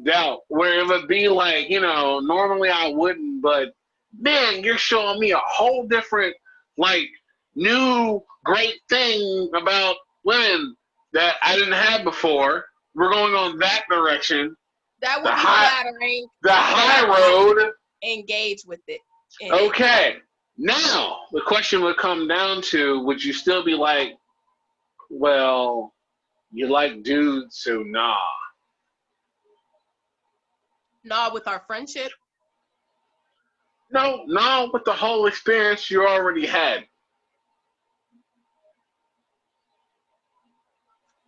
doubt where it would be like, normally I wouldn't, but man, you're showing me a whole different, like, new great thing about women that I didn't have before. We're going on that direction. That would be flattering. The high road. Engage with it. Okay. Now, the question would come down to, would you still be like, well, you like dudes, so nah. Nah with our friendship? No, with the whole experience you already had.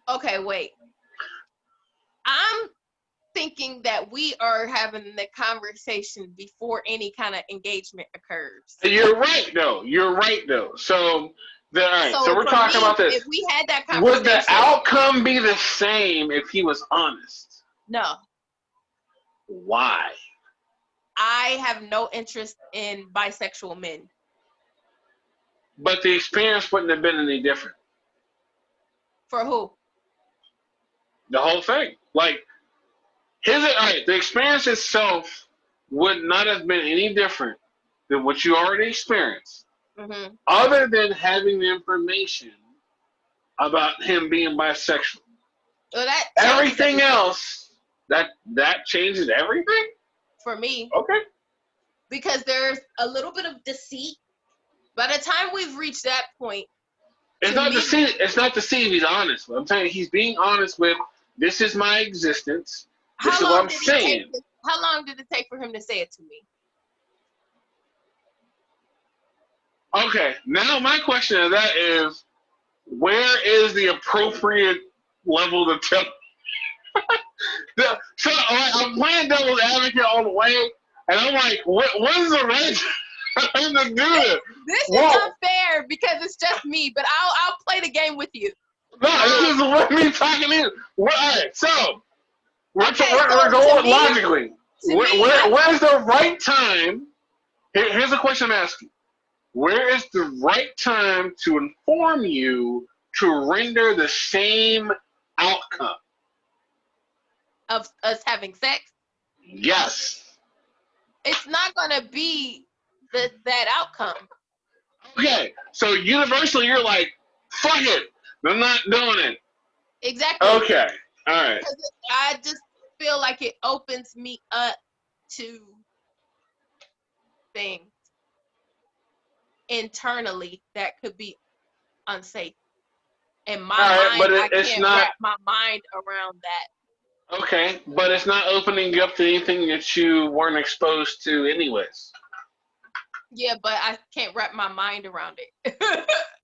Okay, wait. I'm thinking that we are having the conversation before any kind of engagement occurs. You're right, though. So, so we're talking about this. If we had that conversation, would the outcome be the same if he was honest? No. Why? I have no interest in bisexual men. But the experience wouldn't have been any different. For who? The whole thing. Like, the experience itself would not have been any different than what you already experienced, other than having the information about him being bisexual. Well, everything else, that changes everything? For me. Okay. Because there's a little bit of deceit. By the time we've reached that point, it's not deceit if he's honest. I'm telling you, he's being honest with, this is my existence. This is what I'm saying. How long did it take for him to say it to me? Okay, now my question to that is, where is the appropriate level to tell? So I'm playing devil's advocate all the way, and I'm like, when's the right time to do this? This is unfair because it's just me, but I'll play the game with you. No, this is what me talking in. All right, so we're going logically. Where's the right time? Here's the question I'm asking. Where is the right time to inform you to render the same outcome? Of us having sex? Yes. It's not going to be that outcome. Okay, so universally you're like, fuck it, I'm not doing it. Exactly. Okay, all right. I just feel like it opens me up to things internally that could be unsafe. In my mind, I can't wrap my mind around that. Okay, but it's not opening you up to anything that you weren't exposed to anyways. Yeah, but I can't wrap my mind around it.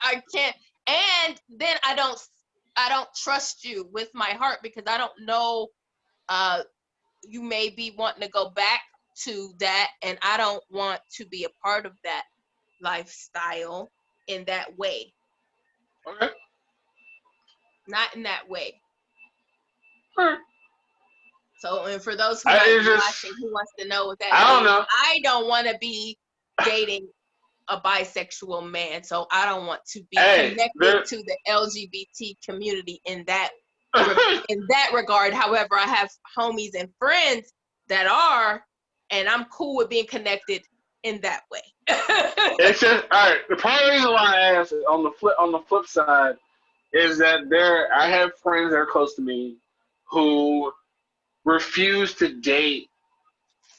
I can't. And then I don't trust you with my heart because I don't know, you may be wanting to go back to that, and I don't want to be a part of that lifestyle in that way. Okay. Not in that way. Right. So, and for those who might be watching, who wants to know what that I don't know. I don't want to be dating a bisexual man, so I don't want to be connected to the LGBT community in that regard. However, I have homies and friends that are, and I'm cool with being connected in that way. It's just all right. The part of the reason why I asked on the flip side is that I have friends that are close to me who refuse to date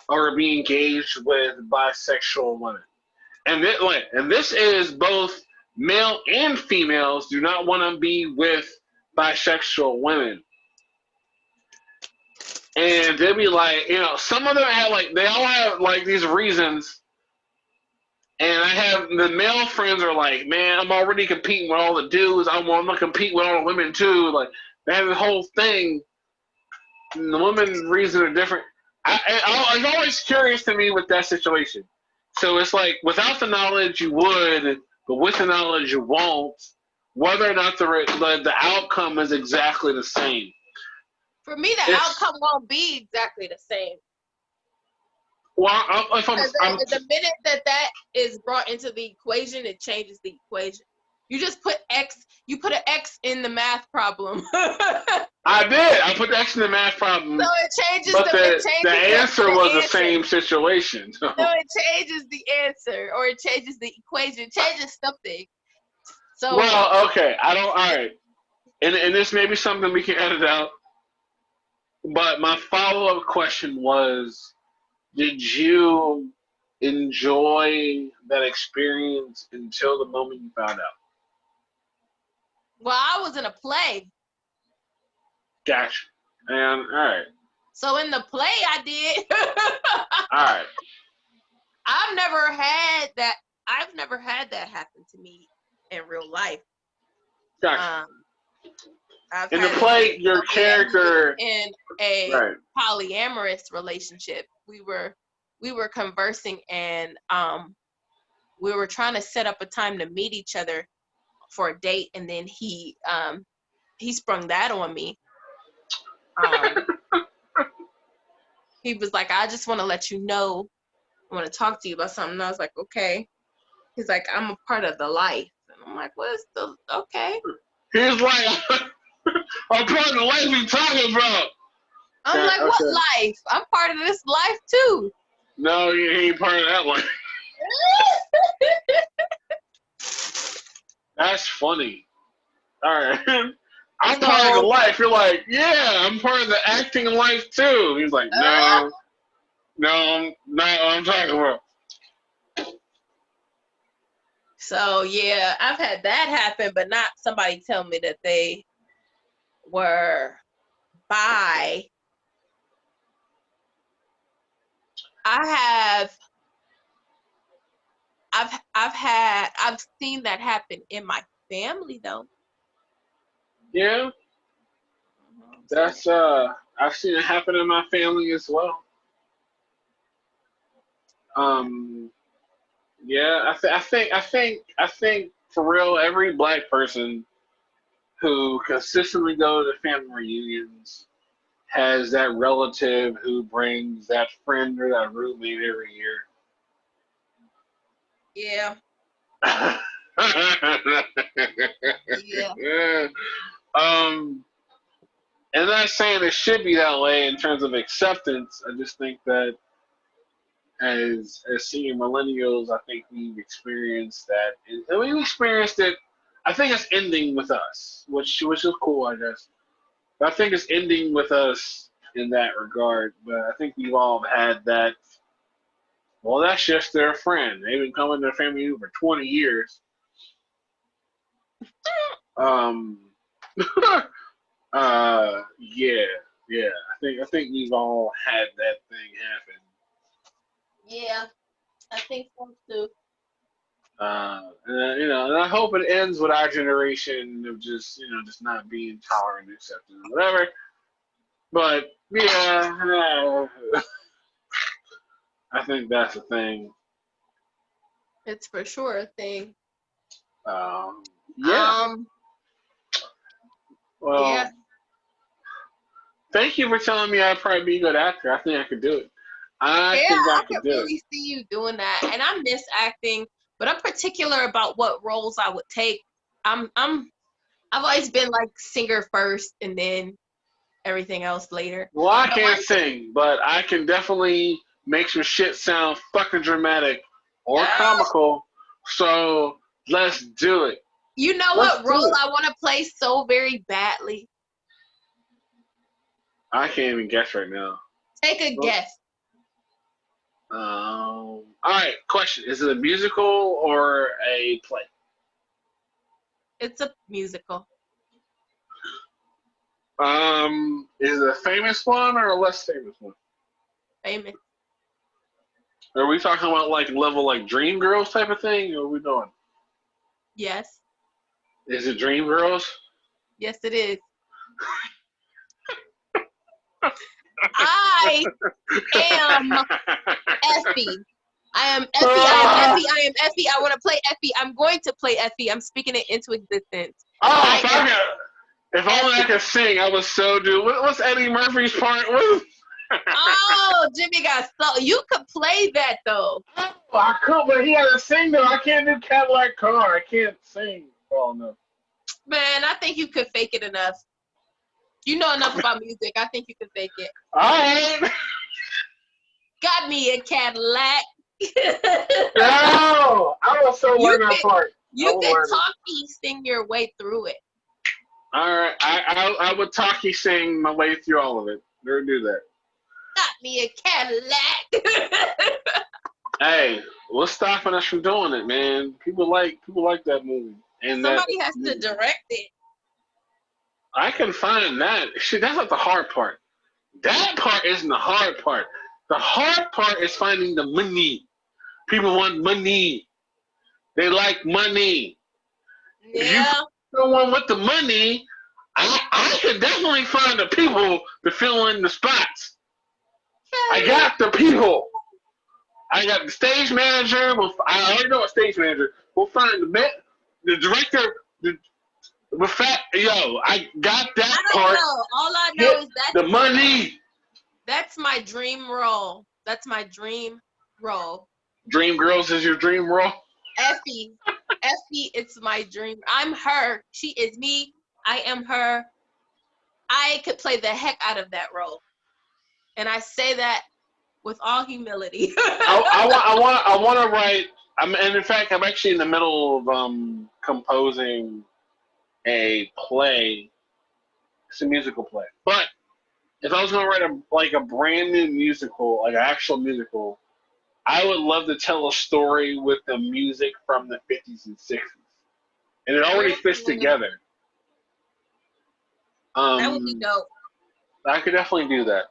or be engaged with bisexual women. And this is both male and females do not want to be with bisexual women. And they'll be like, some of them have they all have these reasons. And I have the male friends are like, man, I'm already competing with all the dudes. I'm gonna compete with all the women too. Like they have this whole thing. And the women reasons are different. I'm always curious to me with that situation. So it's like without the knowledge you would, but with the knowledge you won't. Whether or not the outcome is exactly the same. For me, the outcome won't be exactly the same. Well, the minute that is brought into the equation, it changes the equation. You just put X. You put an X in the math problem. I did. I put the X in the math problem, So it changes but the the answer was the answer. same situation. So it changes the answer, or it changes the equation. It changes something. So well, okay. I don't. All right, and this may be something we can edit out. But my follow up question was, did you enjoy that experience until the moment you found out? well, I was in a play. Gotcha. And all right, So in the play, I did. all right. I've never had that. I've never had that happen to me in real life. Gotcha. I've In the had play, your somebody that who was character, in a right? polyamorous relationship. We were conversing, and we were trying to set up a time to meet each other for a date, and then he sprung that on me. He was like, I just want to let you know, I want to talk to you about something. And I was like, okay. He's like, I'm a part of the life. And I'm like, what is the, okay. He's like, I'm part of the life we talking about. I'm like, what life? I'm part of this life too. No, he ain't part of that life. That's funny. All right. I'm part of the life. You're like, yeah, I'm part of the acting life too. He's like, no, I'm not what I'm talking about. So yeah, I've had that happen, but not somebody tell me that they were bi. I've seen that happen in my family though. Yeah. That's I've seen it happen in my family as well. Yeah, I think for real, every black person who consistently go to family reunions has that relative who brings that friend or that roommate every year. Yeah. Yeah. And I'm not saying it should be that way in terms of acceptance. I just think that as senior millennials, I think we've experienced that, and we've experienced it. I think it's ending with us, which is cool, I guess. But I think it's ending with us in that regard. But I think we've all had that. Well, that's just their friend. They've been coming to their family for 20 years. Yeah. I think we've all had that thing happen. Yeah, I think so too. And I hope it ends with our generation of just not being tolerant, accepting, whatever. But yeah, I think that's the thing. It's for sure a thing. Yeah. Well, yeah. Thank you for telling me I'd probably be a good actor. I think I could do it. I could really see you doing that, and I miss acting, but I'm particular about what roles I would take. I've always been like singer first, and then everything else later. Well, I can't sing, but I can definitely make some shit sound fucking dramatic or comical. So let's do it. You know what role I want to play so very badly? I can't even guess right now. Take a guess. All right, question. Is it a musical or a play? It's a musical. Is it a famous one or a less famous one? Famous. Are we talking about like level like Dreamgirls type of thing, or are we doing? Yes. Is it Dreamgirls? Yes, it is. I am Effie. I am Effie. I want to play Effie. I'm going to play Effie. I'm speaking it into existence. If only I could sing, I would so do. What's Eddie Murphy's part? Oh, Jimmy got so. You could play that though. Oh, I could, but he had to sing though. I can't do Cadillac Car. I can't sing. Oh no. Man, I think you could fake it enough. You know enough about music. I think you could fake it. All right. Got me a Cadillac. No, I will so You learn that could part. I you will could learn it. talkie sing your way through it. All right, I would talkie sing my way through all of it. Never do that. Got me a Cadillac. Hey, what's stopping us from doing it, man? People like that movie, and that Somebody has to direct it. I can find that. Shit, that's not the hard part. That part isn't the hard part. The hard part is finding the money. People want money. They like money. If you Yeah. find someone with the money, I can definitely find the people to fill in the spots. I got the people. I got the stage manager. I already know a stage manager. We'll find the director. I got that I don't part. know. All I know Get is the money. that's my dream role. That's my dream role. Dream Girls is your dream role. Effie. Effie, it's my dream. I'm her. She is me. I am her. I could play the heck out of that role. And I say that with all humility. I want to write. And in fact, I'm actually in the middle of composing a play. It's a musical play. But if I was going to write a brand new musical, like an actual musical, I would love to tell a story with the music from the 50s and 60s, and it already fits together. That would be dope. I could definitely do that.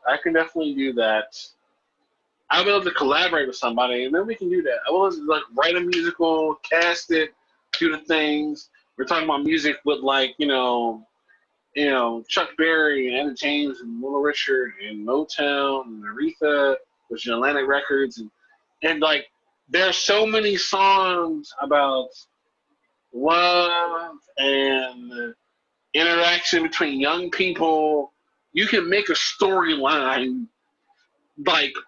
I would love to collaborate with somebody, and then we can do that. I would love to write a musical, cast it, do the things. We're talking about music with Chuck Berry and Etta James and Little Richard and Motown and Aretha, which is Atlantic Records, and there's so many songs about love and interaction between young people. You can make a storyline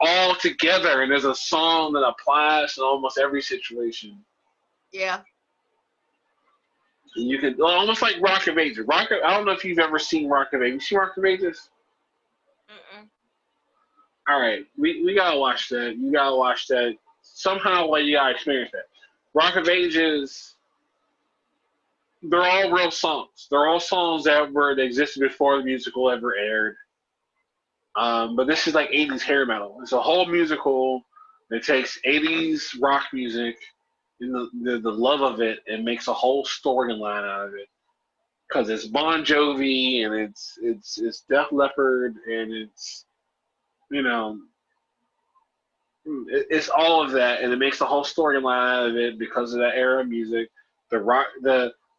all together, and there's a song that applies to almost every situation. Yeah. And you can almost like Rock of Ages. I don't know if you've ever seen Rock of Ages. You see Rock of Ages? Mm-mm. All right, we gotta watch that. You gotta watch that. Somehow, you gotta experience that. Rock of Ages. They're all real songs. They're all songs that existed before the musical ever aired. But this is like 80s hair metal. It's a whole musical that takes 80s rock music and the love of it and makes a whole storyline out of it. Because it's Bon Jovi and it's Def Leppard and it's all of that, and it makes the whole storyline out of it because of that era of music. The rock,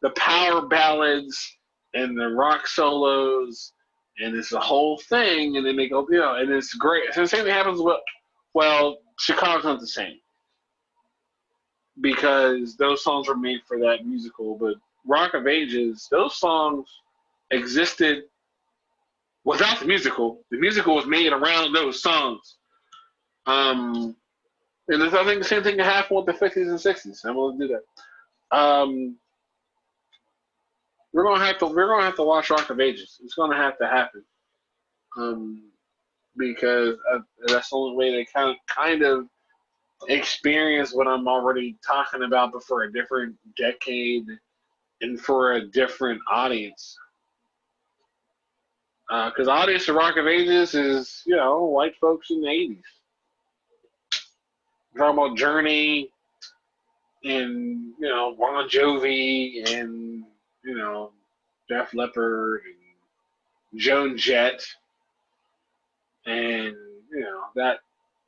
the power ballads and the rock solos, and it's the whole thing, and then they go, and it's great. So the same thing happens with, Chicago's not the same because those songs were made for that musical, but Rock of Ages, those songs existed without the musical. The musical was made around those songs. And I think the same thing can happen with the 50s and 60s. I'm going to do that. We're gonna have to watch Rock of Ages. It's gonna have to happen, because that's the only way to kind of experience what I'm already talking about, but for a different decade and for a different audience. Because the audience of Rock of Ages is white folks in the 80s. We're talking about Journey and Bon Jovi and Def Leppard and Joan Jett and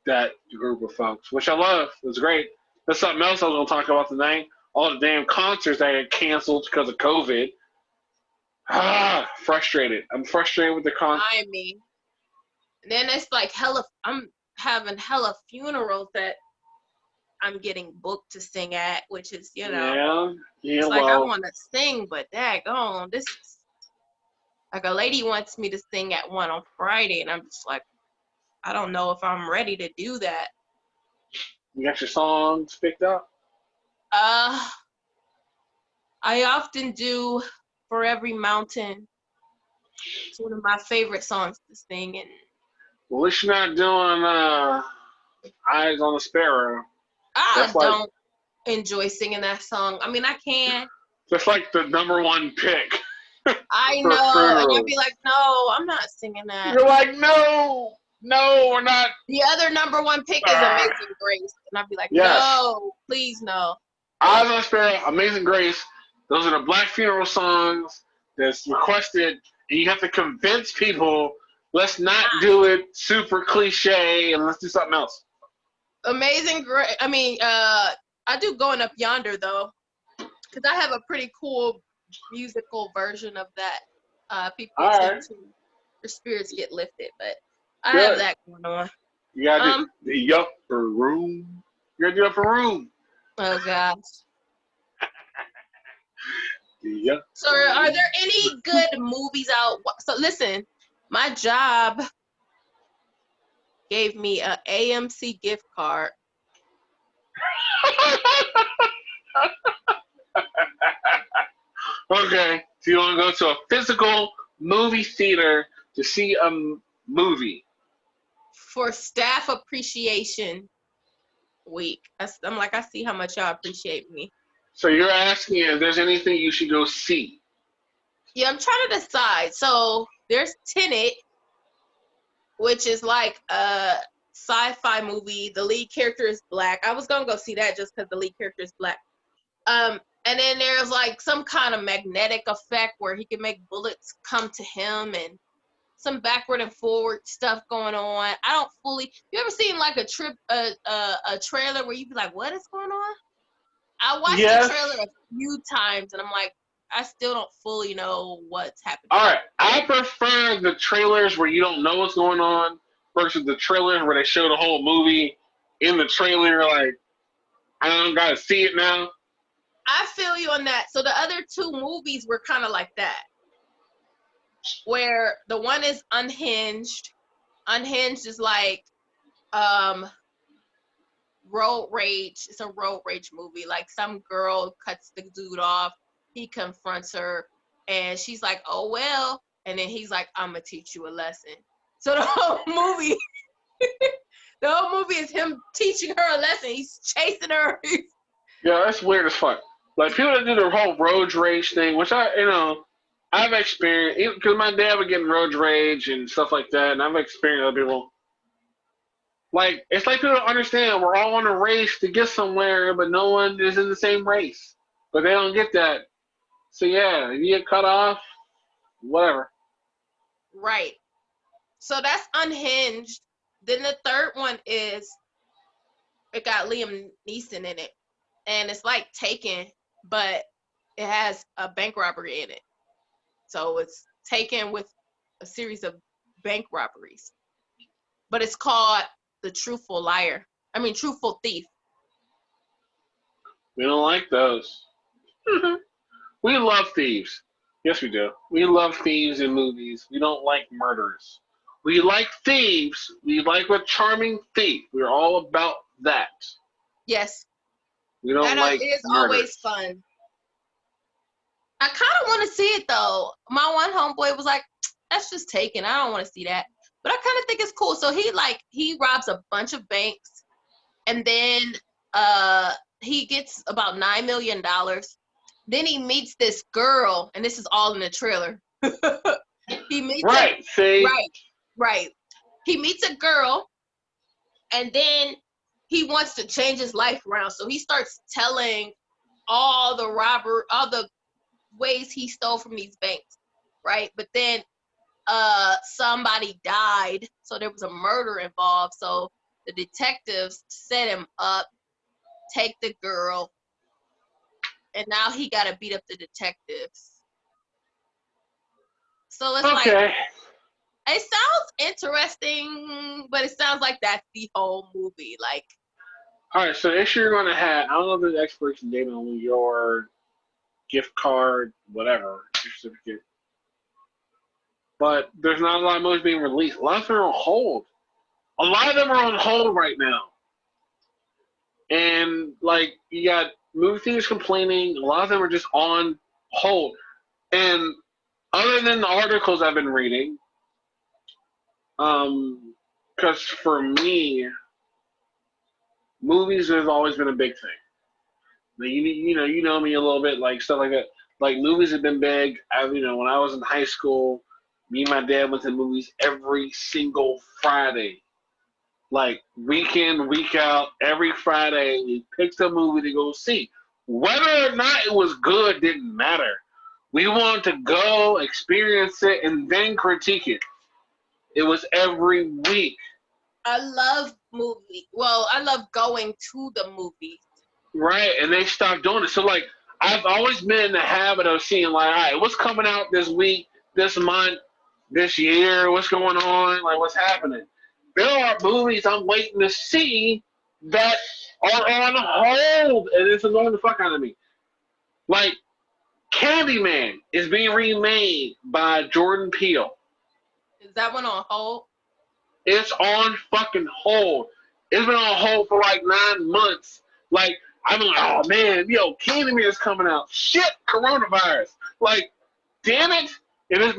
that group of folks, which I love. It was great. That's something else I was going to talk about tonight. All the damn concerts that got canceled because of COVID. Frustrated. I'm frustrated with the concert. I mean, then it's like I'm having hella funerals that I'm getting booked to sing at, which is, Yeah, it's like I want to sing, but daggone, this is like a lady wants me to sing at one on Friday, and I'm just like, I don't know if I'm ready to do that. You got your songs picked up? I often do For Every Mountain. It's one of my favorite songs to sing. And Well, at least you're not doing Eyes on the Sparrow. I That's like don't enjoy singing that song. I mean, I can. that's like the number one pick I for know. And I'd funerals. be like, no, I'm not singing that. You're like, no, no, we're not. The other number one pick is Ah. Amazing Grace. And I'd be like, Yes, no, please no. Eyes on the Sparrow, Amazing Grace. Those are the black funeral songs that's requested, and you have to convince people. Let's not do it super cliche, and let's do something else. Amazing Grace. I mean, I do Going Up Yonder though, because I have a pretty cool musical version of that. People All tend right, to, their spirits get lifted, but I have good. that going on. You gotta do the upper room. You gotta do upper room. Oh gosh. Yeah. So, are there any good movies out? So, listen, my job gave me a AMC gift card. Okay, so you want to go to a physical movie theater to see a movie? For Staff Appreciation Week. I'm like, I see how much y'all appreciate me. So you're asking if there's anything you should go see? Yeah, I'm trying to decide. So there's Tenet, which is like a sci-fi movie. The lead character is black. I was gonna go see that just because the lead character is black. And then there's like some kind of magnetic effect where he can make bullets come to him, and some backward and forward stuff going on. I don't fully. You ever seen like a trailer where you be like, "What is going on?" I watched Yes. the trailer a few times, and I'm like, I still don't fully know what's happening. All right, I prefer the trailers where you don't know what's going on versus the trailers where they show the whole movie in the trailer. Like, I don't gotta see it now. I feel you on that. So the other two movies were kind of like that, where the one is Unhinged. Unhinged is like road rage. It's a road rage movie. Like some girl cuts the dude off. He confronts her, and she's like, "Oh well," and then he's like, "I'm gonna teach you a lesson." So the whole movie, the whole movie is him teaching her a lesson. He's chasing her. Yeah, that's weird as fuck. Like people that do the whole road rage thing, which I've experienced because my dad would get in road rage and stuff like that, and I've experienced other people. Like it's like people don't understand we're all on a race to get somewhere, but no one is in the same race. But they don't get that. So yeah, if you get cut off, whatever. Right. So that's Unhinged. Then the third one is it got Liam Neeson in it, and it's like Taken, but it has a bank robbery in it. So it's Taken with a series of bank robberies, but it's called The Truthful Liar. I mean, Truthful Thief. We don't like those. We love thieves. Yes, we do. We love thieves in movies. We don't like murderers. We like thieves. We like a charming thief. We're all about that. Yes. We don't like is murders. Always fun. I kind of want to see it though. My one homeboy was like, "That's just Taken. I don't want to see that." But I kind of think it's cool. So he robs a bunch of banks, and then he gets about $9 million. Then he meets this girl, and this is all in the trailer. He meets right. He meets a girl, and then he wants to change his life around. So he starts telling all the ways he stole from these banks, right? But then somebody died, so there was a murder involved. So the detectives set him up, take the girl, and now he got to beat up the detectives. So it's like, it sounds interesting, but it sounds like that's the whole movie. Like, all right, so the issue you're going to have, I don't know if there's expiration date on your gift card, whatever, your certificate, but there's not a lot of movies being released. A lot of them are on hold. A lot of them are on hold right now. And, like, you got movie theaters complaining. A lot of them are just on hold. And other than the articles I've been reading, because for me, movies has always been a big thing. Like, you know me a little bit, like stuff like that. Like movies have been big. When I was in high school, me and my dad went to movies every single Friday. Like week in, week out, every Friday we picked a movie to go see. Whether or not it was good didn't matter. We wanted to go, experience it, and then critique it. It was every week. I love movie. Well, I love going to the movies. Right, and they stopped doing it. So, like, I've always been in the habit of seeing, like, all right, what's coming out this week, this month, this year, what's going on, like, what's happening. There are movies I'm waiting to see that are on hold, and it's annoying the fuck out of me. Like, Candyman is being remade by Jordan Peele. Is that one on hold? It's on fucking hold. It's been on hold for like 9 months. Like, I'm like, oh man, Candyman is coming out. Shit, coronavirus. Like, damn it. It's just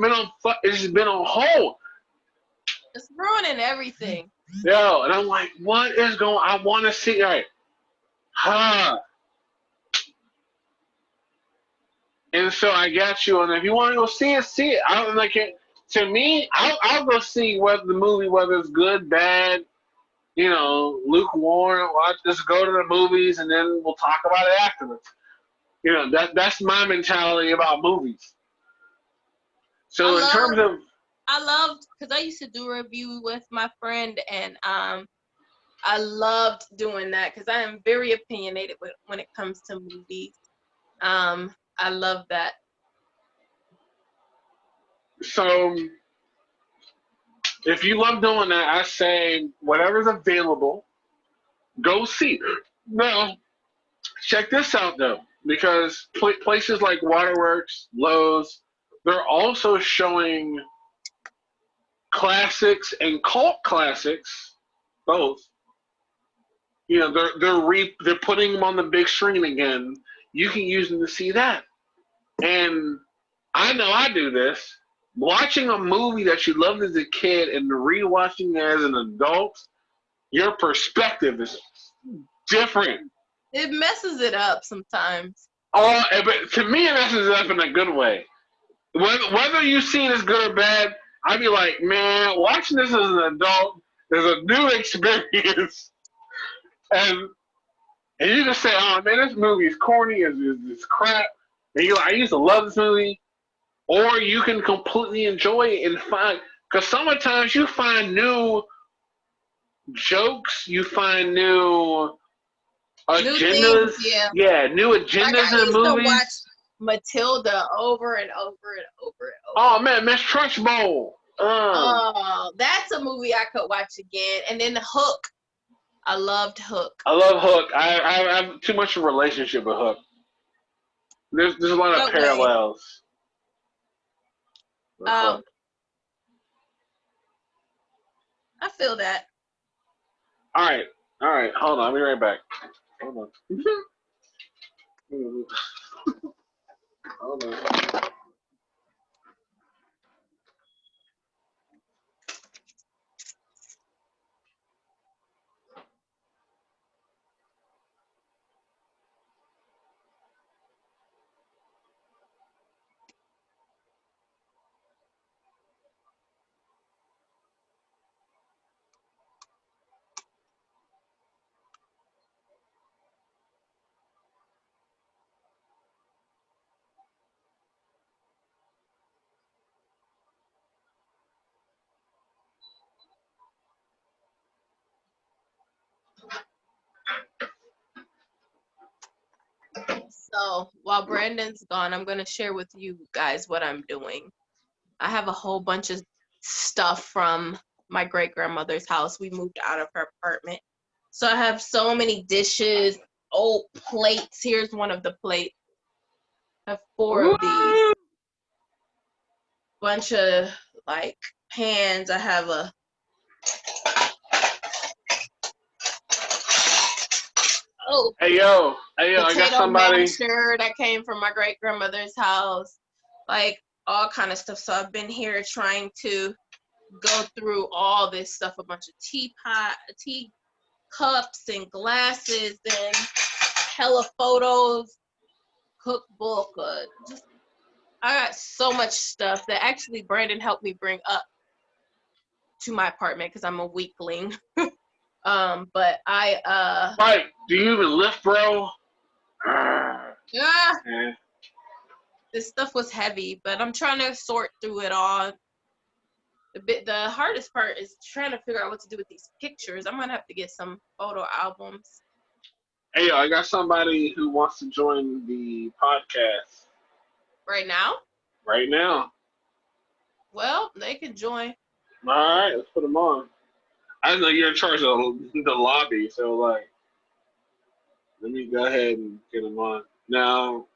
been on hold. It's ruining everything. Yo, and I'm like, what is going on? I want to see, right. And so I got you on that. If you want to go see it, see it. I don't like it. To me, I'll go see whether it's good, bad, lukewarm. I'll just go to the movies and then we'll talk about it afterwards. That's my mentality about movies. So I loved because I used to do a review with my friend, and I loved doing that because I am very opinionated when it comes to movies. I love that. So if you love doing that, I say whatever's available, go see. Now, check this out though, because places like Waterworks, Lowe's, they're also showing classics and cult classics, both. They're putting them on the big screen again. You can use them to see that. And I know I do this. Watching a movie that you loved as a kid and rewatching it as an adult, your perspective is different. It messes it up sometimes. Oh, but to me, it messes it up in a good way. Whether you see it as good or bad, I'd be like, man, watching this as an adult is a new experience. And you just say, oh, man, this movie is corny, it's crap. And you're like, I used to love this movie. Or you can completely enjoy it and find, because sometimes you find new jokes, you find new agendas. New agendas like in movies. I used to watch Matilda over and over and over and over. Oh man, Miss Trunchbull. Oh, that's a movie I could watch again. And then Hook. I loved Hook. I love Hook. I have too much of a relationship with Hook. There's a lot of parallels. I feel that. All right. Hold on. I'll be right back. Hold on. Hold on. So while Brandon's gone, I'm going to share with you guys what I'm doing. I have a whole bunch of stuff from my great-grandmother's house. We moved out of her apartment. So I have so many dishes, old plates. Here's one of the plates. I have 4 of these. Bunch of like pans. I have Oh, hey yo, I got potato somebody. masher that came from my great grandmother's house, like all kind of stuff. So I've been here trying to go through all this stuff, a bunch of tea cups and glasses and hella photos, cookbook, just I got so much stuff that actually Brandon helped me bring up to my apartment because I'm a weakling. But Right, do you even lift, bro? yeah, Yeah. this stuff was heavy, but I'm trying to sort through it all. The hardest part is trying to figure out what to do with these pictures. I'm gonna have to get some photo albums. Hey yo, I got somebody who wants to join the podcast Right now? right now. Well, they can join. All right, let's put them on. I know you're in charge of the lobby, so like, let me go ahead and get them on. Now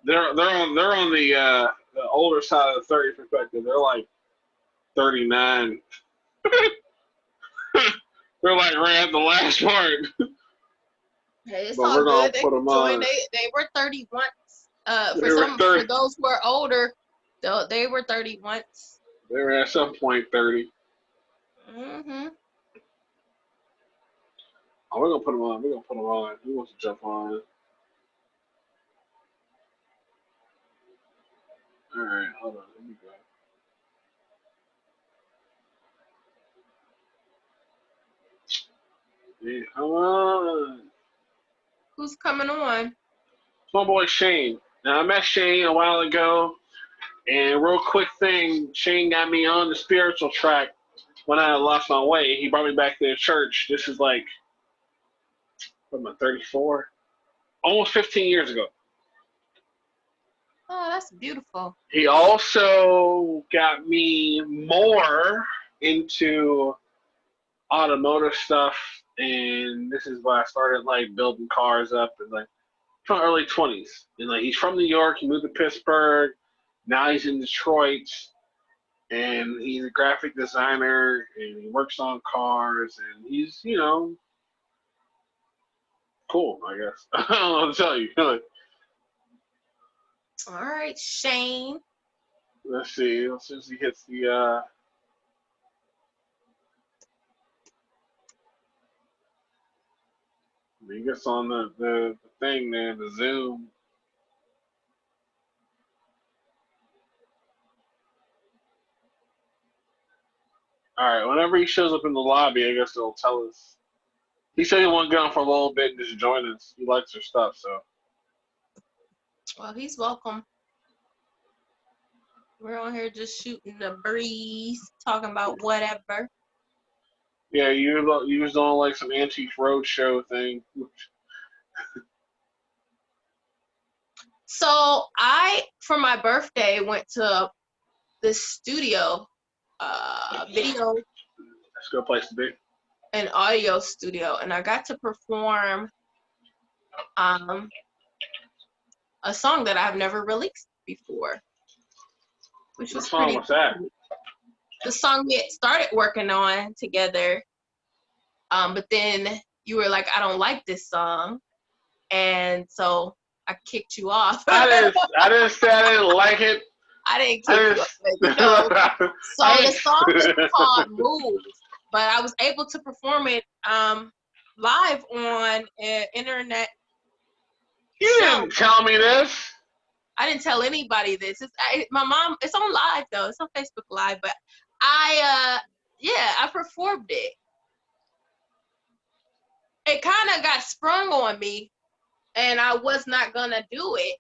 they're on the older side of the 30 perspective. They're like 39. They're like right at the last part. Hey, it's But all we're gonna good. They put can them join. on. They were 30 once. They were For 30. those who are older, they were 30 once. They were at some point 30. Mm-hmm. Oh, we're gonna put them on. We're gonna put them on. Who wants to jump on? All right, hold on. Let me go. Yeah, come on. Who's coming on? It's my boy Shane. Now I met Shane a while ago, and real quick thing, Shane got me on the spiritual track when I lost my way. He brought me back to the church. This is like, what am I, 34? Almost 15 years ago. Oh, that's beautiful. He also got me more into automotive stuff, and this is why I started like building cars up and like from early 20s. And like he's from New York, he moved to Pittsburgh, now he's in Detroit, and he's a graphic designer and he works on cars, and he's cool, I guess. I don't know what to tell you. All right, Shane. Let's see. As soon as he hits the he gets on the thing there, the Zoom. All right, whenever he shows up in the lobby, I guess it'll tell us. He said he want to get on for a little bit and just join us. He likes our stuff, so. Well, he's welcome. We're on here just shooting the breeze, talking about whatever. Yeah, you was doing like some Antique Roadshow thing. So for my birthday, went to this studio, video That's a good place to be. and audio studio, and I got to perform a song that I've never released before, which was pretty What's that? cool. The song we had started working on together, but then you were like, I don't like this song, and so I kicked you off. I didn't say I didn't like it. I didn't kick you off, but so the song is called Move, but I was able to perform it live on an internet You show. didn't tell me this. I didn't tell anybody this. My mom. It's on live though. It's on Facebook Live, but I performed it. It kind of got sprung on me, and I was not gonna do it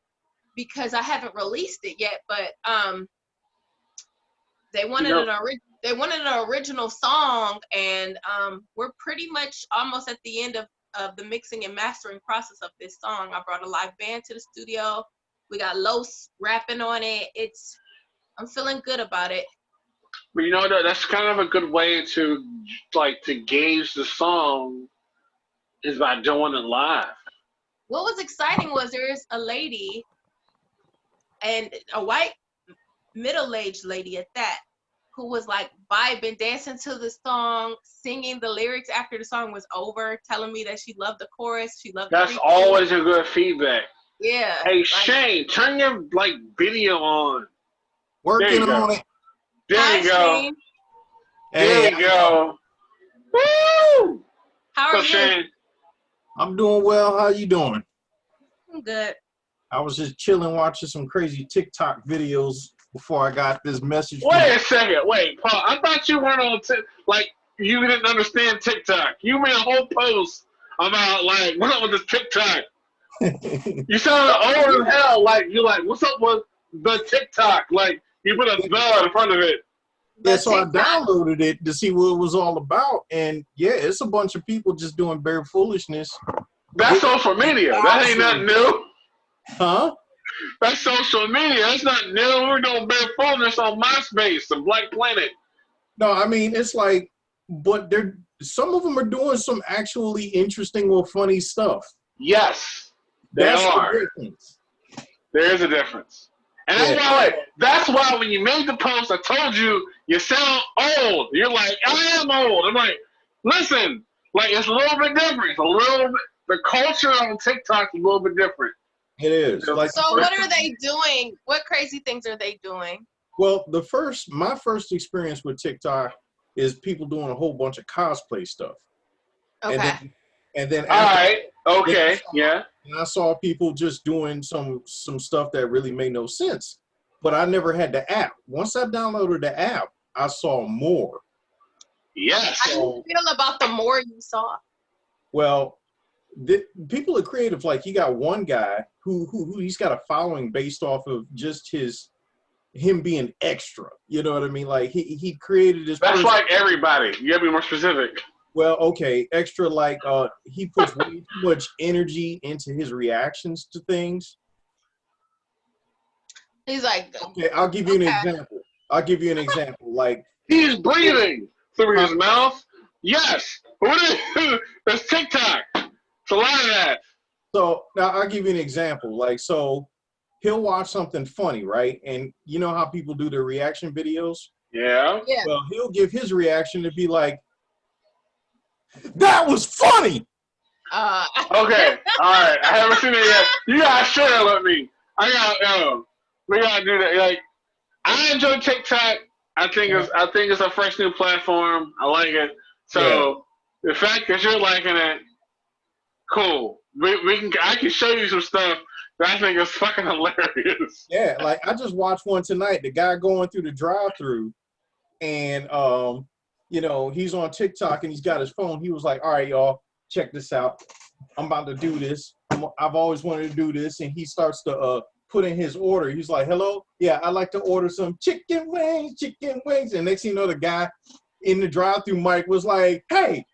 because I haven't released it yet. But they wanted an original song, and we're pretty much almost at the end of the mixing and mastering process of this song. I brought a live band to the studio. We got Los rapping on it. I'm feeling good about it. But that's kind of a good way to gauge the song is by doing it live. What was exciting was there's a lady, and a white middle-aged lady at that, who was like vibing, dancing to the song, singing the lyrics after the song was over, telling me that she loved the chorus, she loved That's everything. always a good feedback. Yeah. Hey, like, Shane, turn your video on. Working on it. There you go. Shane. There you go. Woo! How are you? Shane? I'm doing well. How you doing? I'm good. I was just chilling, watching some crazy TikTok videos before I got this message. Wait a second. Wait, Paul. I thought you weren't on like you didn't understand TikTok. You made a whole post about like what's up with this TikTok. You sounded old as hell. Like you're like, what's up with the TikTok? Like you put a the in front of it. Yeah, so I downloaded it to see what it was all about, and yeah, it's a bunch of people just doing bare foolishness. That's social media. That ain't nothing new. Huh? That's social media. That's not new. We're doing bare foolishness on MySpace and Black Planet. No, I mean it's like, but some of them are doing some actually interesting or funny stuff. Yes, they are. The difference. There is a difference. And that's why when you made the post, I told you, you sound old. You're like, I am old. I'm like, listen, like it's a little bit different. It's a little bit, the culture on TikTok is a little bit different. It is. So what are they doing? What crazy things are they doing? Well, my first experience with TikTok is people doing a whole bunch of cosplay stuff. Okay. And then all right. Okay. Yeah. And I saw people just doing some stuff that really made no sense. But I never had the app. Once I downloaded the app, I saw more. Yes. How do you feel about the more you saw? Well, people are creative. Like you got one guy who he's got a following based off of just him being extra. You know what I mean? Like he created this. That's like everybody. You gotta be more specific. Well, okay, extra like he puts way too much energy into his reactions to things. He's like, okay, I'll give you an example. Like he's breathing through his mouth. Yes. That's TikTok. It's a lot of that. So now I'll give you an example. Like so, he'll watch something funny, right? And you know how people do their reaction videos? Yeah. Well, he'll give his reaction to be like, that was funny. Okay. All right. I haven't seen it yet. You gotta share it with me. We gotta do that. Like, I enjoy TikTok. I think it's a fresh new platform. I like it. So the fact that you're liking it, cool. I can show you some stuff that I think is fucking hilarious. Yeah, like I just watched one tonight. The guy going through the drive-through, and you know, he's on TikTok and he's got his phone. He was like, all right, y'all, check this out. I'm about to do this. I've always wanted to do this. And he starts to put in his order. He's like, hello? Yeah, I'd like to order some chicken wings. And next thing you know, the guy in the drive-thru mic was like, hey,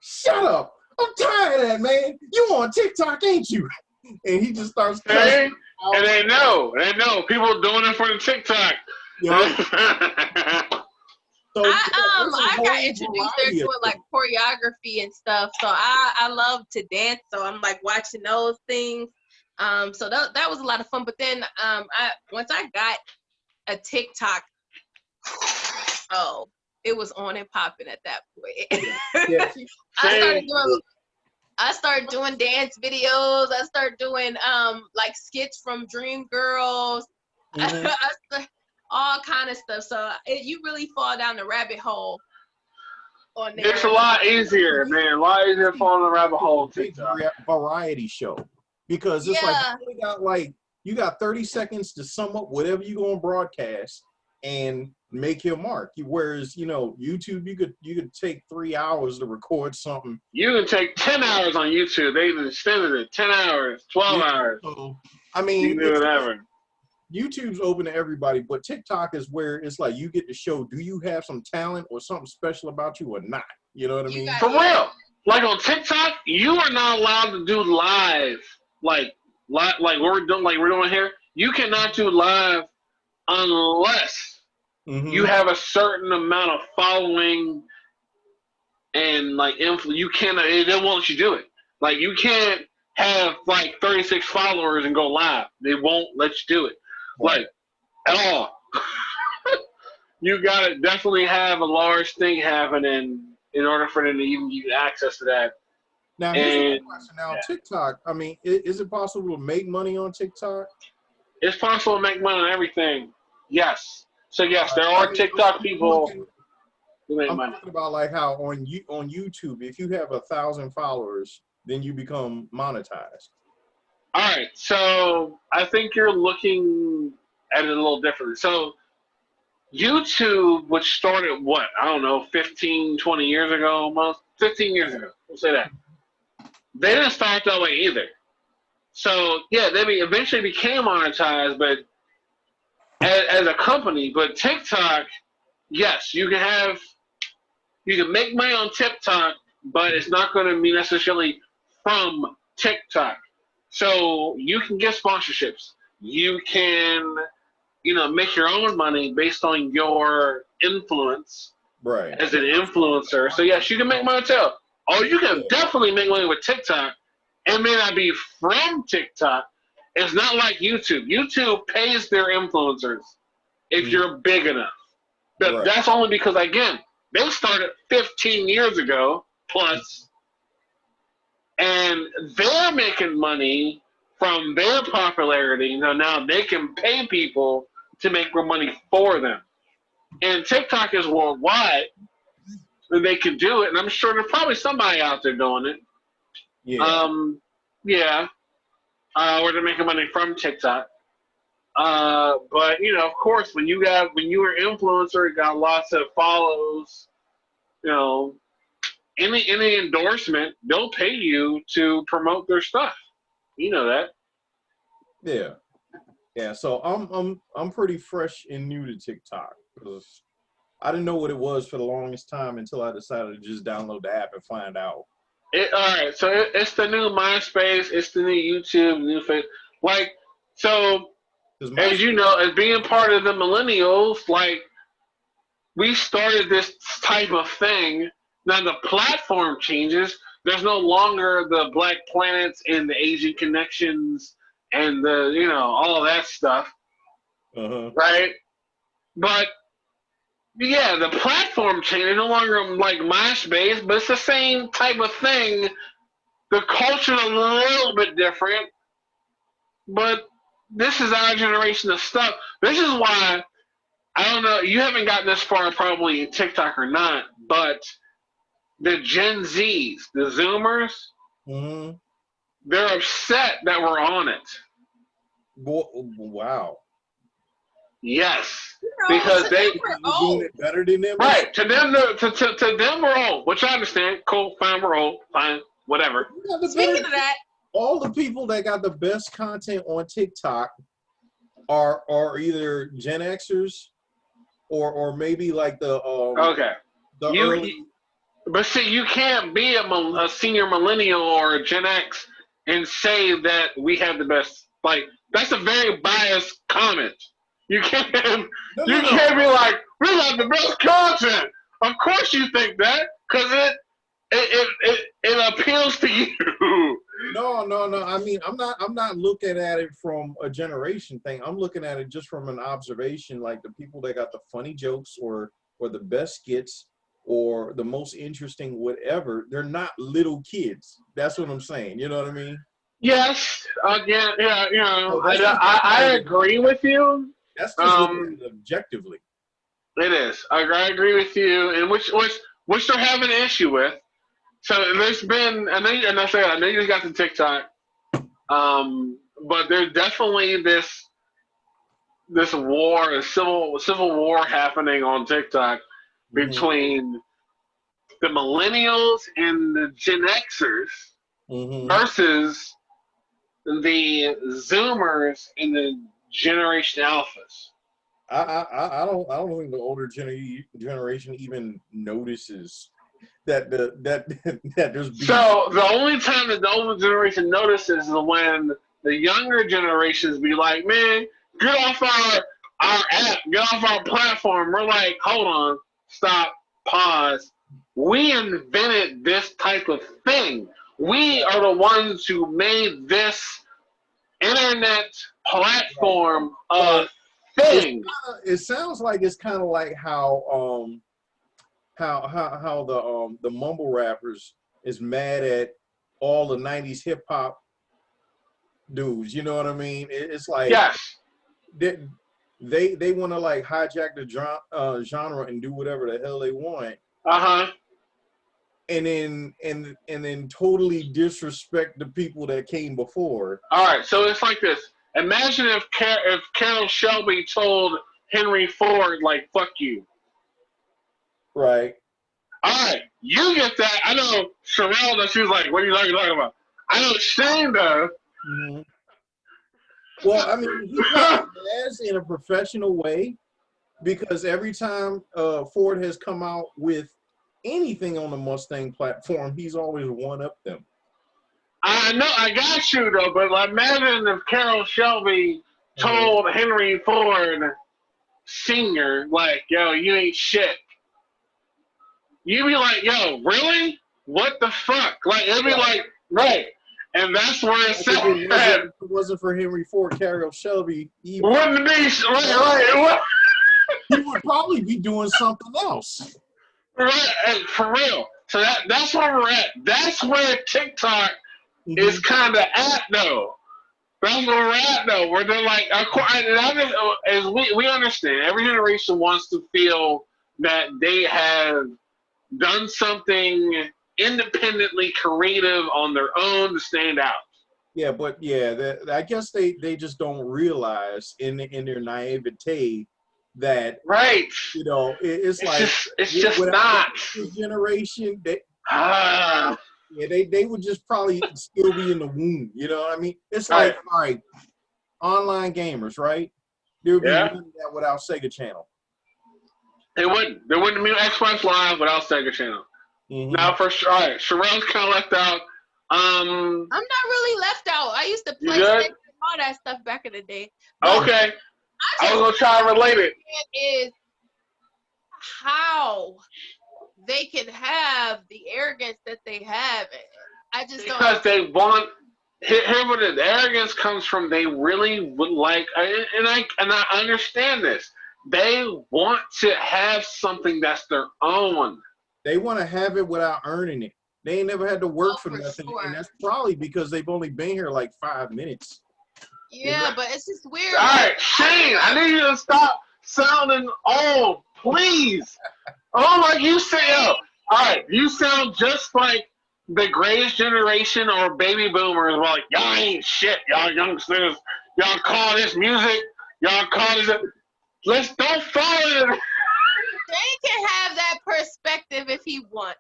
shut up. I'm tired of that, man. You on TikTok, ain't you? And he just starts cussing. And they know. People doing it for the TikTok. Yeah. So, I got introduced there to like choreography and stuff. So I love to dance. So I'm like watching those things. So that was a lot of fun. But then once I got a TikTok, it was on and popping at that point. Yeah. I started doing dance videos. I started doing like skits from Dream Girls. Mm-hmm. All kind of stuff. So you really fall down the rabbit hole on there. It's a lot easier, man. A lot easier to fall in the rabbit hole. Big variety show, because it's you got 30 seconds to sum up whatever you're gonna broadcast and make your mark. Whereas YouTube, you could take 3 hours to record something. You can take 10 hours on YouTube. They extended it 10 hours, 12 hours. So, I mean, you can do whatever. YouTube's open to everybody, but TikTok is where it's like you get to show, do you have some talent or something special about you or not? You know what I mean? For real. Like on TikTok, you are not allowed to do live, like what we're doing here. You cannot do live unless you have a certain amount of following and like influence. You cannot. They won't let you do it. Like you can't have like 36 followers and go live. They won't let you do it. Like, at all. you gotta definitely have a large thing happening in order for them to even give you access to that. Now, here's a And question. Now, TikTok, I mean, is it possible to make money on TikTok? it's possible to make money on everything. Yes. So yes, there I are mean, TikTok people who make I'm money. talking about like how on YouTube, if you have 1,000 followers, then you become monetized. All right. So I think you're looking at it a little differently. So YouTube, which started what? I don't know, 15, 20 years ago almost. 15 years ago. We'll say that. They didn't start that way either. So yeah, they eventually became monetized, but as a company. But TikTok, yes, you can make money on TikTok, but it's not going to be necessarily from TikTok. So you can get sponsorships. You can, make your own money based on your influence Right. as an influencer. So yes, you can make money too. Oh, you can definitely make money with TikTok. It may not be from TikTok. It's not like YouTube. YouTube pays their influencers if you're big enough. But Right. that's only because, again, they started 15 years ago plus, and they're making money from their popularity. Now they can pay people to make more money for them. And TikTok is worldwide, and they can do it. And I'm sure there's probably somebody out there doing it. Yeah. Where they're making money from TikTok. But of course, when you were an influencer, you got lots of follows. Any endorsement, they'll pay you to promote their stuff. You know that. Yeah. Yeah. So I'm pretty fresh and new to TikTok because I didn't know what it was for the longest time until I decided to just download the app and find out. All right, so it's the new MySpace, it's the new YouTube, new face. Like, so as you know, as being part of the millennials, like we started this type of thing. Now the platform changes. There's no longer the Black Planets and the Asian connections and the all of that stuff, right? But yeah, the platform changed. It's no longer like MySpace, but it's the same type of thing. The culture's a little bit different, but this is our generation of stuff. This is why, I don't know, you haven't gotten this far probably in TikTok or not, but the Gen Zs, the Zoomers, they're upset that we're on it. Wow. Yes, because they doing it better than them. Right, to them, to them, we're old, which I understand. Cool, fine, we're old, fine, whatever. Speaking of that, all the people that got the best content on TikTok are either Gen Xers or maybe like the early. But see, you can't be a senior millennial or a Gen X and say that we have the best. Like, that's a very biased comment. You can't can't be like, we got the best content. Of course you think that, because it appeals to you. No. I mean, I'm not looking at it from a generation thing. I'm looking at it just from an observation, like the people that got the funny jokes or the best skits or the most interesting whatever. They're not little kids. That's what I'm saying. You know what I mean? Yes. Again, I agree with you. That's just looking at it objectively. It is. I agree with you, and which they're having an issue with. So there's been, I know you just got to TikTok, but there's definitely this war, a civil war happening on TikTok between the millennials and the Gen Xers versus the Zoomers and the Generation Alphas. I don't think the older generation even notices that there's. So the only time that the older generation notices is when the younger generations be like, "Man, get off our app, get off our platform." We're like, "Hold on, stop, pause. We invented this type of thing. We are the ones who made this internet platform a thing. It sounds like it's kind of like how the mumble rappers is mad at all the '90s hip hop dudes. You know what I mean? It's like Yes. they want to like hijack the genre and do whatever the hell they want. And then totally disrespect the people that came before. All right, so it's like this. Imagine if Carol Shelby told Henry Ford, like, fuck you. Right. All right, you get that. I know Sherelle, that she was like, what are you talking about? I know Shane does. Mm-hmm. Well, I mean, he has in a professional way, because every time Ford has come out with anything on the Mustang platform, he's always one-up them. I know, I got you, though, but imagine if Carol Shelby told Henry Ford Sr., like, yo, you ain't shit. You'd be like, yo, really? What the fuck? Like, it'd be like, right. And that's where it's at. If it wasn't for Henry Ford, Carol Shelby, he wouldn't be, right. He would probably be doing something else. Right, for real. So that's where we're at. That's where TikTok is kind of at, though. That's where we're at, though. Where they're like, as we understand, every generation wants to feel that they have done something independently creative on their own to stand out. Yeah, but I guess they just don't realize in their naivete that, right, you know, it's like it's just not this generation. They would just probably still be in the womb. You know what I mean? It's like, all right, online gamers, right? There would be none of that without Sega Channel. There wouldn't be Xbox Live without Sega Channel. Now, for sure, all right, Sherelle's kind of left out. I'm not really left out. I used to play Sega and all that stuff back in the day. Okay. I was going to try to relate it. Is how they can have the arrogance that they have. I just don't. Because they want. Here, where the arrogance comes from. They really would like, and I understand this. They want to have something that's their own. They want to have it without earning it. They ain't never had to work for nothing, and that's probably because they've only been here like 5 minutes. Yeah, but it's just weird. All right, Shane, I need you to stop sounding old, please. Oh, like you say, all right, you sound just like the greatest generation or baby boomers. Like, y'all ain't shit, y'all youngsters. Y'all call this music. Y'all call this. Don't follow it. Shane can have that perspective if he wants.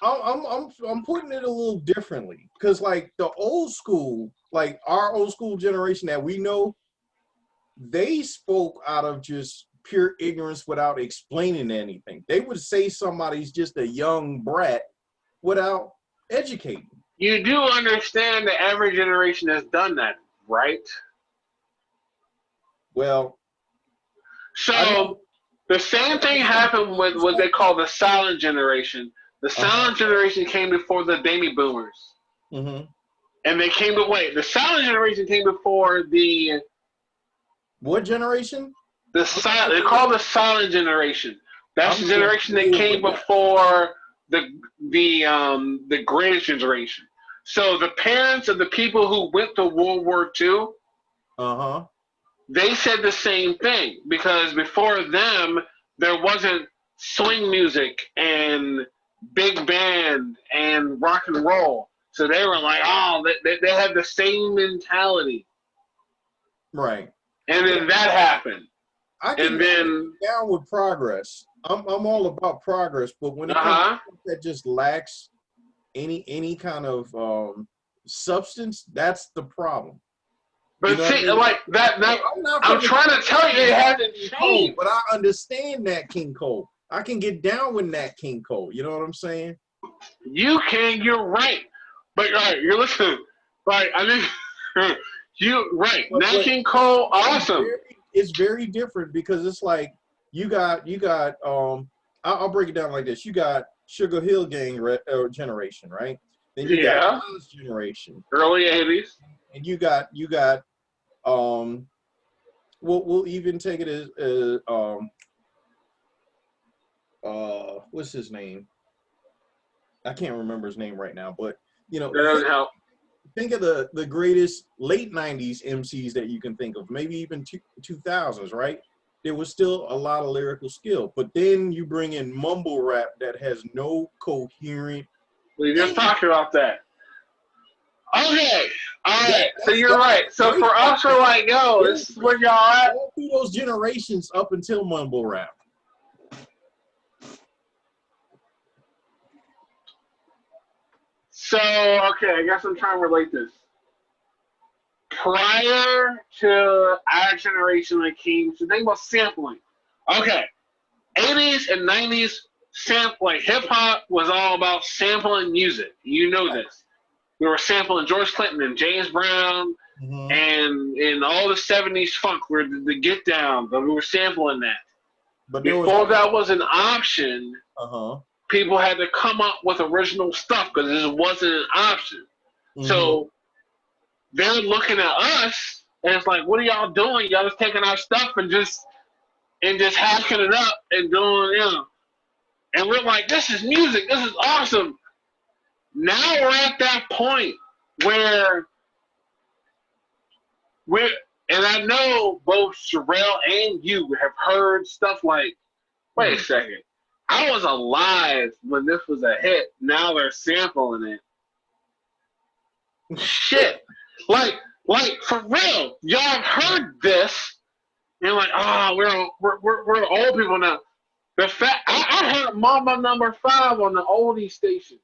I'm putting it a little differently, because like the old school, like our old school generation that we know, they spoke out of just pure ignorance without explaining anything. They would say somebody's just a young brat without educating. You do understand that every generation has done that, right? Well, so the same thing happened with what they call the silent generation. The silent generation came before the baby boomers. And they came the silent generation came before the... What generation? They call the silent generation. That's the generation that came before the greatest generation. So the parents of the people who went to World War II, they said the same thing, because before them, there wasn't swing music and big band and rock and roll. So they were like, they had the same mentality. Right. And then that happened. I can get down with progress. I'm all about progress, but when it comes to that just lacks any kind of substance, that's the problem. But see, like that I'm trying to tell you, it hasn't changed. But I understand Nat King Cole. I can get down with Nat King Cole. You know what I'm saying? You can. You're right. But you're listening. Like, I mean, you right. Nat King Cole, awesome. It's very different, because it's like you got. I'll break it down like this. You got Sugar Hill Gang generation, right? Then you got Nas generation, early '80s, and you got We'll even take it as what's his name? I can't remember his name right now, but you know, That doesn't help. think of the greatest late 90s MCs that you can think of, maybe even 2000s, right? There was still a lot of lyrical skill, but then you bring in mumble rap that has no coherent. We just talked about that. Okay, all right. So you're That's right. So for us, we're like, yo, this is where y'all at. All through those generations up until mumble rap. So, okay, I guess I'm trying to relate this. Prior to our generation that came, so think about sampling. Okay, 80s and 90s, like hip hop was all about sampling music. You know this. We were sampling George Clinton and James Brown and all the 70s funk, where the Get Down, but we were sampling that. But before that was an option, people had to come up with original stuff because this wasn't an option. So they're looking at us and it's like, what are y'all doing? Y'all just taking our stuff and just hacking it up and doing, you know. And we're like, this is music. This is awesome. Now we're at that point where and I know both Sherelle and you have heard stuff like, wait a second, I was alive when this was a hit. Now they're sampling it. Shit. Like for real, y'all have heard this, and like, we're old people now. The fact I heard Mama Number 5 on the oldie station.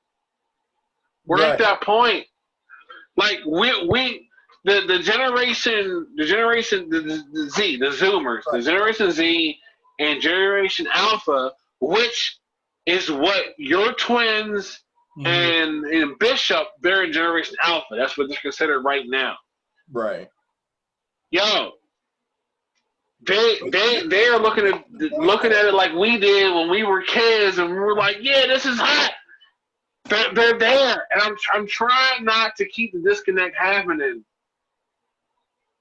We're at that point. Like the generation the Z, the Zoomers, the Generation Z and Generation Alpha, which is what your twins and Bishop, they're in Generation Alpha. That's what they're considered right now. Right. Yo, they are looking at it like we did when we were kids, and we were like, yeah, this is hot. They're there, and I'm trying not to keep the disconnect happening.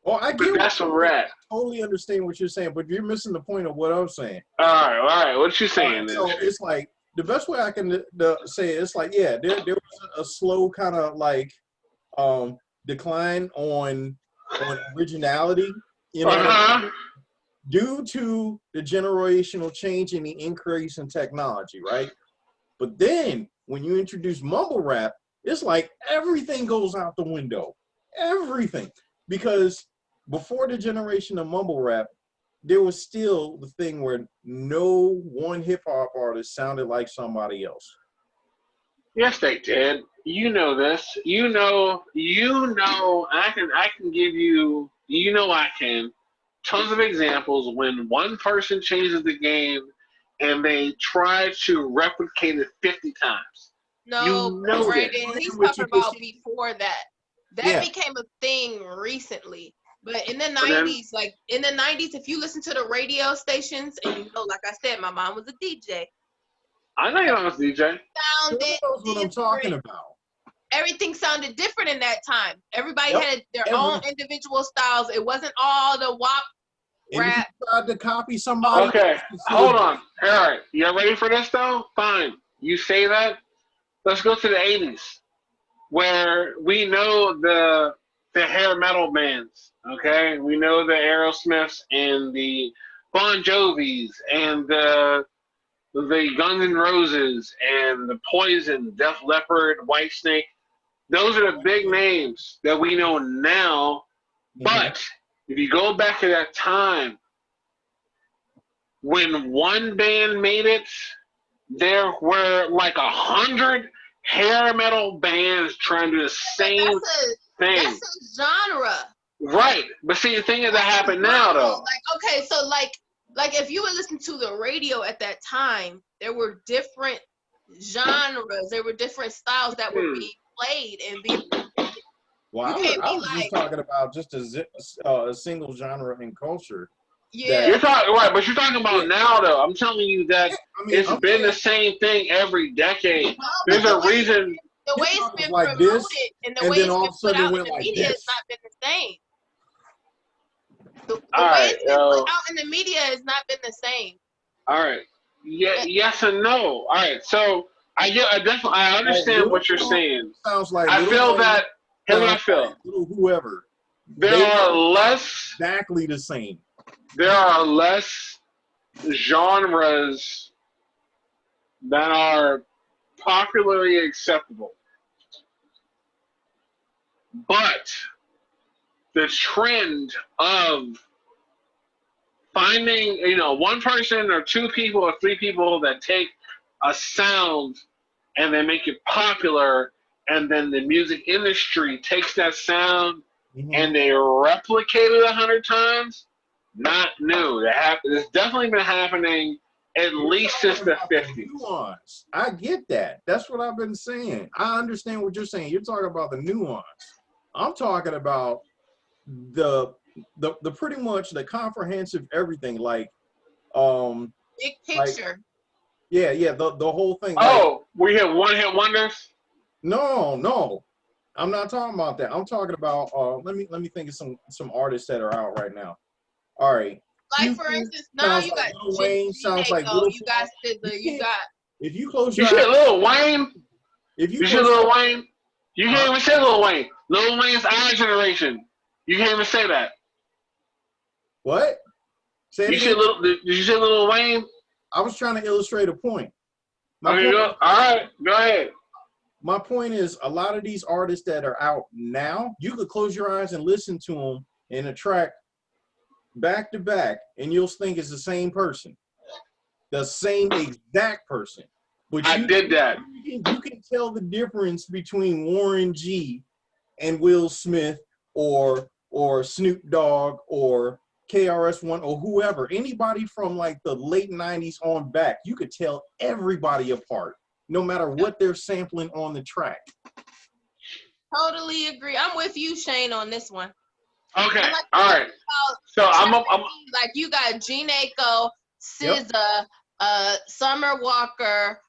Well, I get that's where we're at. I totally understand what you're saying, but you're missing the point of what I'm saying. All right. What you saying? So it's like the best way I can say it, it's like, yeah, there was a slow kind of like decline on originality, you know, due to the generational change and the increase in technology, right? But then when you introduce mumble rap, it's like everything goes out the window. Everything. Because before the generation of mumble rap, there was still the thing where no one hip hop artist sounded like somebody else. Yes, they did. You know this. You know. I can give you. You know, I can. Tons of examples when one person changes the game and they try to replicate it 50 times. No, you know Brandon, he's talking about before that. That became a thing recently. But in the 90s, if you listen to the radio stations, and you know, like I said, my mom was a DJ. I know your mom's DJ. Sounded what I'm talking about. Everything sounded different in that time. Everybody had their own individual styles. It wasn't all the WAP rap. If you tried to copy somebody. Okay, hold on. All right, you ready for this though? Fine. You say that. Let's go to the 80s, where we know the hair metal bands. Okay, we know the Aerosmiths and the Bon Jovis and the Guns N' Roses and the Poison, Def Leppard, Whitesnake. Those are the big names that we know now. But if you go back to that time, when one band made it, there were like 100 hair metal bands trying to do the same thing. That's a genre. Right. But see, the thing is that happened now, though. Like if you would listen to the radio at that time, there were different genres. There were different styles that were being played and being. Well, I was just talking about just a single genre in culture. Yeah. You're talking right, but you're talking about now, though. I'm telling you that it's been the same thing every decade. There's a reason. The way it's been promoted and the way it's been put out in the media has not been the same. The All way right, it's been put out in the media has not been the same. all right. Yeah, yes and no. All right, so I Like understand Little what you're Pump saying. sounds like I Little feel Wayne, that. Here's what I sounds like feel. Little whoever. There They are are less. exactly the same. There are less genres that are popularly acceptable, but the trend of finding, one person or two people or three people that take a sound and they make it popular, and then the music industry takes that sound Mhm. and they replicate it 100 times. Not new. It's definitely been happening at least since the About the 50s. nuance. I get that. That's what I've been saying. I understand what you're saying. You're talking about the nuance. I'm talking about the pretty much the comprehensive everything. Like Big like picture. yeah, the whole thing. Like Oh, we have one hit wonders. no. I'm not talking about that. I'm talking about let me think of some artists that are out right now. All right. Like for Future instance, now sounds you like got Lil Wayne, sounds like J-Naco, Little you got Pump. Sizzler, You you can't, got if you close You your said eyes, Lil Wayne. if you You said close your Lil eyes, Wayne. You can't huh? even say Lil Wayne. Lil Wayne's our generation. You can't even say that. What? Say it You said again. Did you say Lil Wayne? I was trying to illustrate a point. My Okay, point go. All right, go ahead. my point is a lot of these artists that are out now, you could close your eyes and listen to them in a track back to back, and you'll think it's the same person, the same exact person. But I did that. you can tell the difference between Warren G and Will Smith or Snoop Dogg or KRS-One or whoever, anybody from like the late 90s on back, you could tell everybody apart, no matter what they're sampling on the track. totally agree. I'm with you, Shane, on this one. Okay, And like all right. So like you got J-Naco, Yep. SZA, Summer Walker,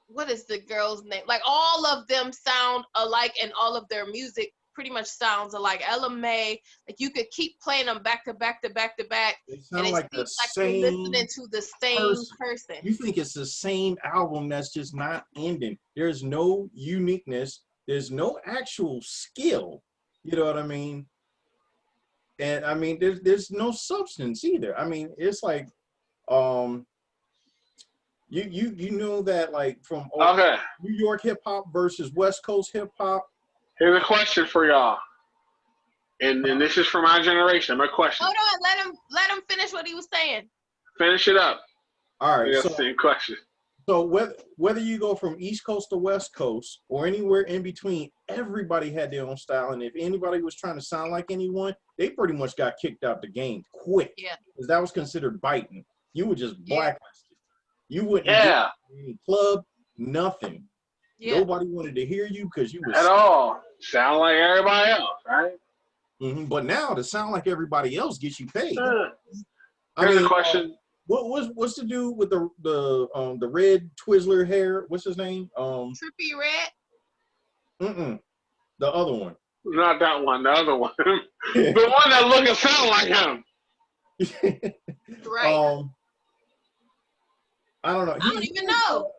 what is the girl's name? Like all of them sound alike, and all of their music pretty much sounds alike. Ella May, like you could keep playing them back to back to back to back, They and sound it like the seems like you're same listening to the same person. You think it's the same album that's just not ending. There's no uniqueness. There's no actual skill. You know what I mean? And I mean, there's no substance either. I mean, it's like, um, you know that like from okay. New York hip hop versus West Coast hip hop. Here's a question for y'all, and this is for my generation. My question. Hold on, let him finish what he was saying. Finish it up. All right, That's the same question. so whether you go from East Coast to West Coast or anywhere in between, everybody had their own style, and if anybody was trying to sound like anyone, they pretty much got kicked out the game quick. Yeah. Because that was considered biting. You were just Yeah. blacklisted. You wouldn't Yeah. get any club, nothing. Yeah. Nobody wanted to hear you because you were At all. Sound like everybody else, right? But now to sound like everybody else gets you paid. Here's a question. What's the dude with the red Twizzler hair? What's his name? Trippie Redd. The other one. Not that one. The other one. The one that look and sound like him. Right. I don't know. I don't even know.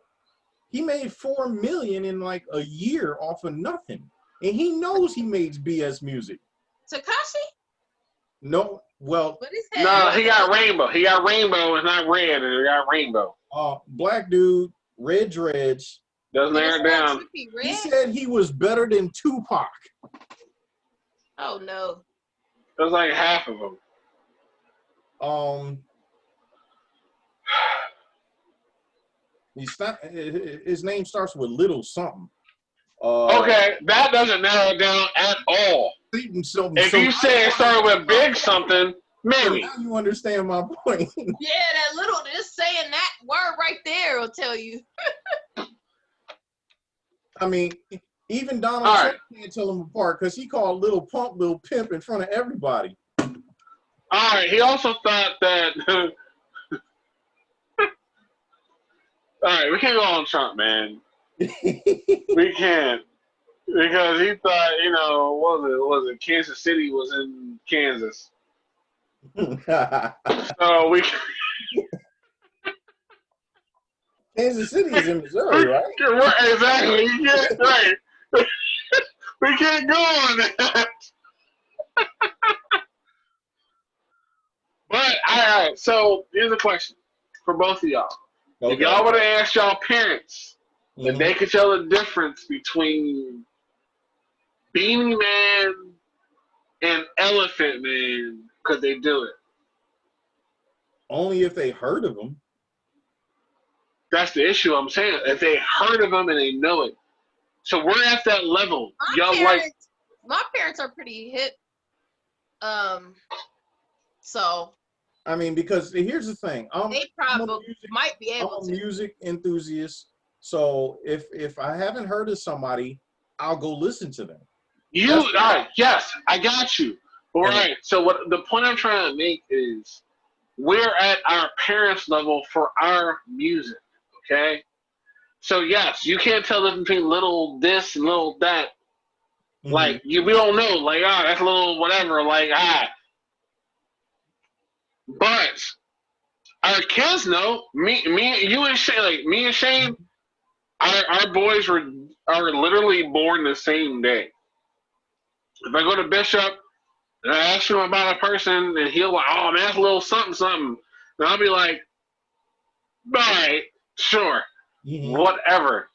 He made $4 million in like a year off of nothing, and he knows he makes BS music. Takashi? No, well, What is that? No, he got rainbow. He got rainbow. It's not red. He got rainbow. black dude, red dreads. Doesn't narrow it down. Trippie He Redd? said he was better than Tupac. Oh no. There's like half of them. His name starts with little something. Okay, that doesn't narrow it down at all. If you say it started with big something, maybe. So now you understand my point. Yeah, that little, just saying that word right there will tell you. I mean, even Donald Trump can't tell them apart because he called Little Pump Little Pimp in front of everybody. All right, he also thought that. All right, we can't go on Trump, man. We can't. Because he thought, was it Kansas City was in Kansas. So we Kansas City is in Missouri, right? exactly. You can't, right. We can't go on that. But all right. So here's a question for both of y'all. If Okay. y'all would have asked y'all parents if Mhm. they could tell the difference between Beanie Man and Elephant Man, could they do it? Only if they heard of them. That's the issue. I'm saying if they heard of them and they know it. So we're at that level. My parents are pretty hip. So I mean, because here's the thing. they probably might be able I'm to. a music enthusiast. So if I haven't heard of somebody, I'll go listen to them. All right, yes, I got you. All right. So what the point I'm trying to make is we're at our parents' level for our music. Okay. So yes, you can't tell the difference between little this and little that. Mhm. Like we don't know. Like that's a little whatever. Like but our kids know. You and Shane. Like me and Shane, our boys are literally born the same day. If I go to Bishop and I ask him about a person, and he'll like, oh man, that's a little something something. And I'll be like, all right, sure, whatever.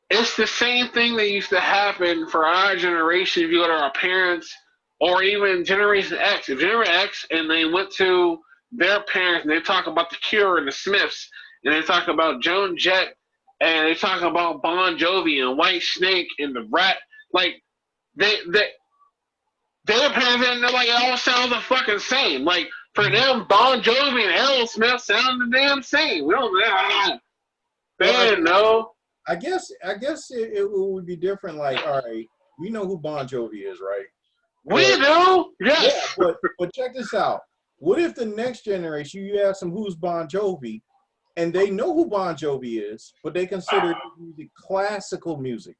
It's the same thing that used to happen for our generation. If you go to our parents, or even Generation X, if Generation X, and they went to their parents and they talk about the Cure and the Smiths, and they talk about Joan Jett, and they talk about Bon Jovi and White Snake and the Rat, like their parents and they're like it all sounds the fucking same. Like for them, Bon Jovi and Aerosmith sound the damn same. We don't. They didn't know. I guess it would be different. Like, all right, we know who Bon Jovi is, right? We do, yes. Yeah, but check this out. What if the next generation you ask them who's Bon Jovi, and they know who Bon Jovi is, but they consider music classical music,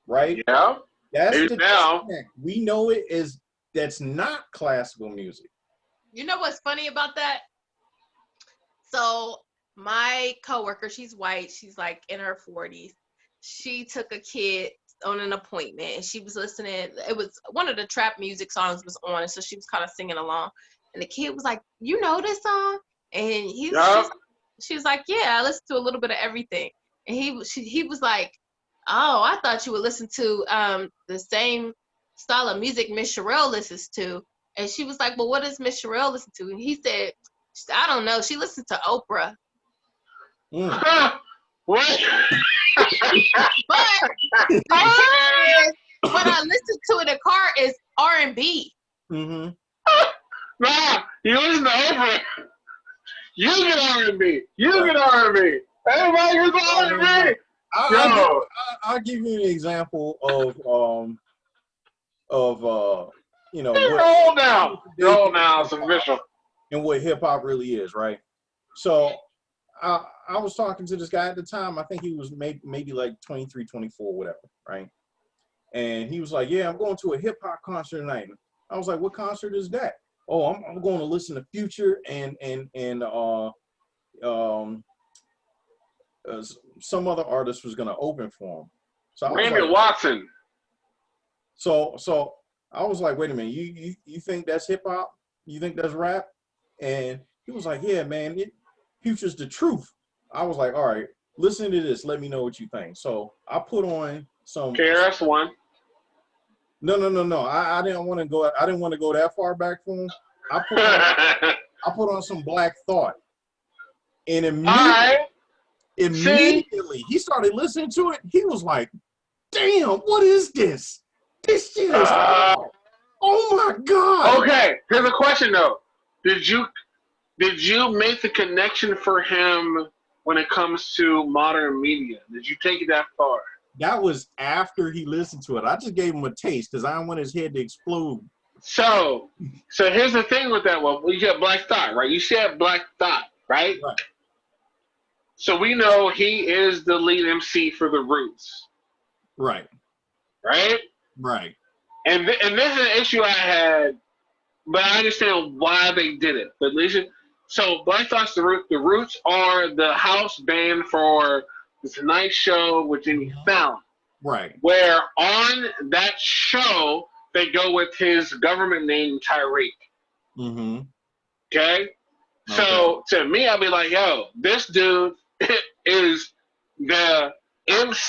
right? Yeah. That's the disconnect. We know it is that's not classical music. You know what's funny about that? So my coworker, she's white. She's like in her 40s. She took a kid on an appointment and she was listening. It was one of the trap music songs was on, and so she was kind of singing along. And the kid was like, "You know this song?" And she was like, "Yeah, I listen to a little bit of everything." And he was like, "Oh, I thought you would listen to the same style of music Miss Sherelle listens to." And she was like, "Well, what does Miss Sherelle listen to?" And he said, "I don't know. She listens to Oprah." What? But what I listen to in the car is R&B. Mm-hmm. Nah, you listen to Oprah. You get R&B. You get R&B. Everybody gets R&B. I'll give you an example of roll now, it's official. And what hip hop really is, right? So I was talking to this guy at the time. I think he was maybe like 23, 24, whatever, right? And he was like, "Yeah, I'm going to a hip hop concert tonight." I was like, "What concert is that?" "Oh, I'm going to listen to Future and some other artist was going to open for him." So Randy Watson. So I was like, "Wait a minute, you think that's hip hop? You think that's rap?" And he was like, "Yeah, man, Future's the truth." I was like, "All right, listen to this. Let me know what you think." So I put on some KRS-One. No. I didn't want to go. I didn't want to go that far back for him. I put on some Black Thought, and immediately he started listening to it. He was like, "Damn, what is this? This shit is oh my god!" Okay, here's a question though: Did you make the connection for him when it comes to modern media? Did you take it that far? That was after he listened to it. I just gave him a taste because I don't want his head to explode. So here's the thing with that one. You said Black Thought, right? You said Black Thought, right? Right. So we know he is the lead MC for The Roots. Right. Right? Right. And this is an issue I had, but I understand why they did it. But listen, so Black Thoughts, the Roots are the house band for the Tonight Show with Jimmy Fallon. Right. Where on that show, they go with his government name, Tyreek. Mm-hmm. Okay? So to me, I'll be like, yo, this dude is the MC